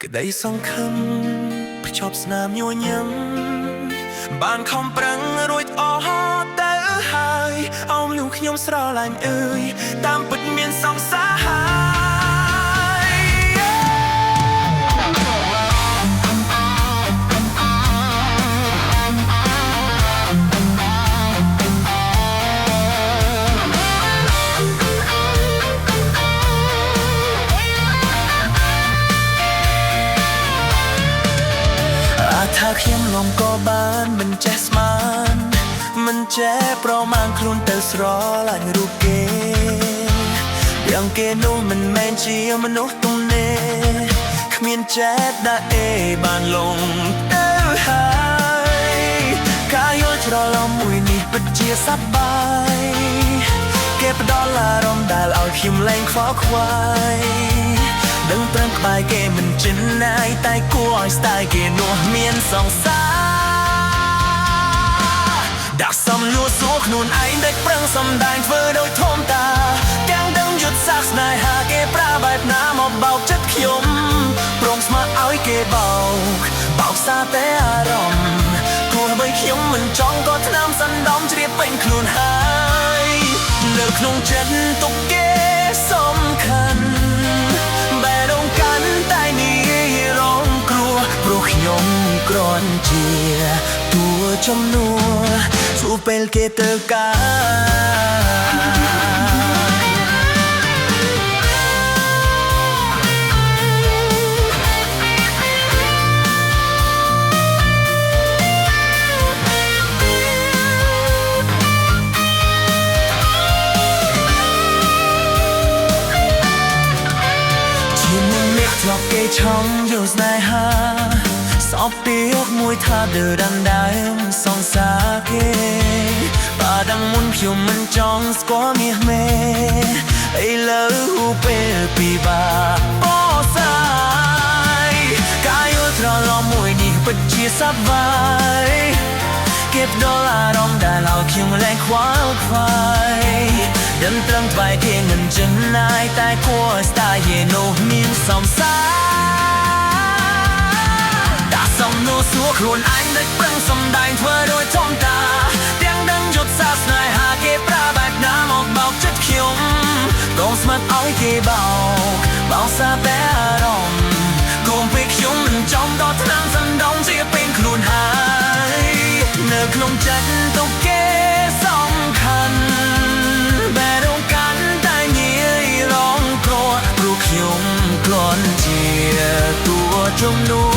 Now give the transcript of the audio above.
ក្តីសង្ឃឹមភ្ជាប់ស្នាមញញឹមបានខំប្រឹងរួចអស់ទៅហើយអោមលូខ្ញុំស្រឡាញ់អើយតាមពិតមានសង្សារថាខ្ញុំលំក៏បានមិនចេះស្មានមិនចេះប្រមាណខ្លួនទៅស្រឡាញ់រូបគេយ៉ាងគេនោះមិនមែនជាមនុស្សទំនេរគ្មានចិត្តដែលបានលងទៅហើយការយល់ច្រឡំមួយនេះពិតជាសប្បាយគេផ្ដល់អារម្មណ៍ដែលឲ្យខ្ញុំលែងខ្វល់ខ្វាយដឹងត្រឹមក្បែរគេមិនចិនណាយតែគួរឲ្យស្ដាយគេនោះមានសង្សារដាក់សំលួសសួរខ្លួនឯងដែលប្រឹងសំដែងធ្វើដោយធម្មតាទាំងដឹងយុទ្ធសាស្ត្រស្នេហាគេប្រើបែបណាមកបោកចិត្តខ្ញុំព្រមស្មើឲ្យគេបោកសារតែអារម្មណ៍គួរបីខ្ញុំមិនចង់ក៏ថ្នាំសណ្ដំជ្រាបពេញខ្លួនហើយនៅក្នុងចិត្តទុកគេសំខាន់ខ្ញុំគ្រាន់ជាតួចំនួនជួពេលគេទៅជាមិនមេឃធ្លាប់គេឆំយល់ស្នេហាសពពីយកមួយថាដើរដណ្ដើមសង្សារគេបាដឹងមុនខ្ញុំមិនចង់ស្គាល់មាសមេឥឡូវពេលពីបាបោសាយកាយល់ត្រឡប់មួយនេះពិតជាសប្បាយគេផ្ដល់អារម្មណ៍ដែលឲ្យខ្ញុំលែងខ្វល់ខ្វាយដឹងត្រឹមក្បែរគេមិនចិនណាយតែគួរស្ដាយឯនោះមានសង្សារសំណួរសួរខ្លួនឯងដែលប្រឹងសំដែងធ្វើដោយធម្មតាទាំងដឹងយុទ្ធសាស្ត្រស្នេហាគេប្រើបែបណាមកបោកចិត្តខ្ញុំកុំស្មាត់ឲ្យគេបោកសារតែអារម្មណ៍កុំពេលខ្ញុំមិនចំដល់ថ្នាំសណ្ដំជាពេញខ្លួនហើយនៅក្នុងចិត្តទុកគេសំខាន់បែររងកាន់តែងាយរងគ្រោះព្រោះខ្ញុំគ្រាន់ជាតួជំនួស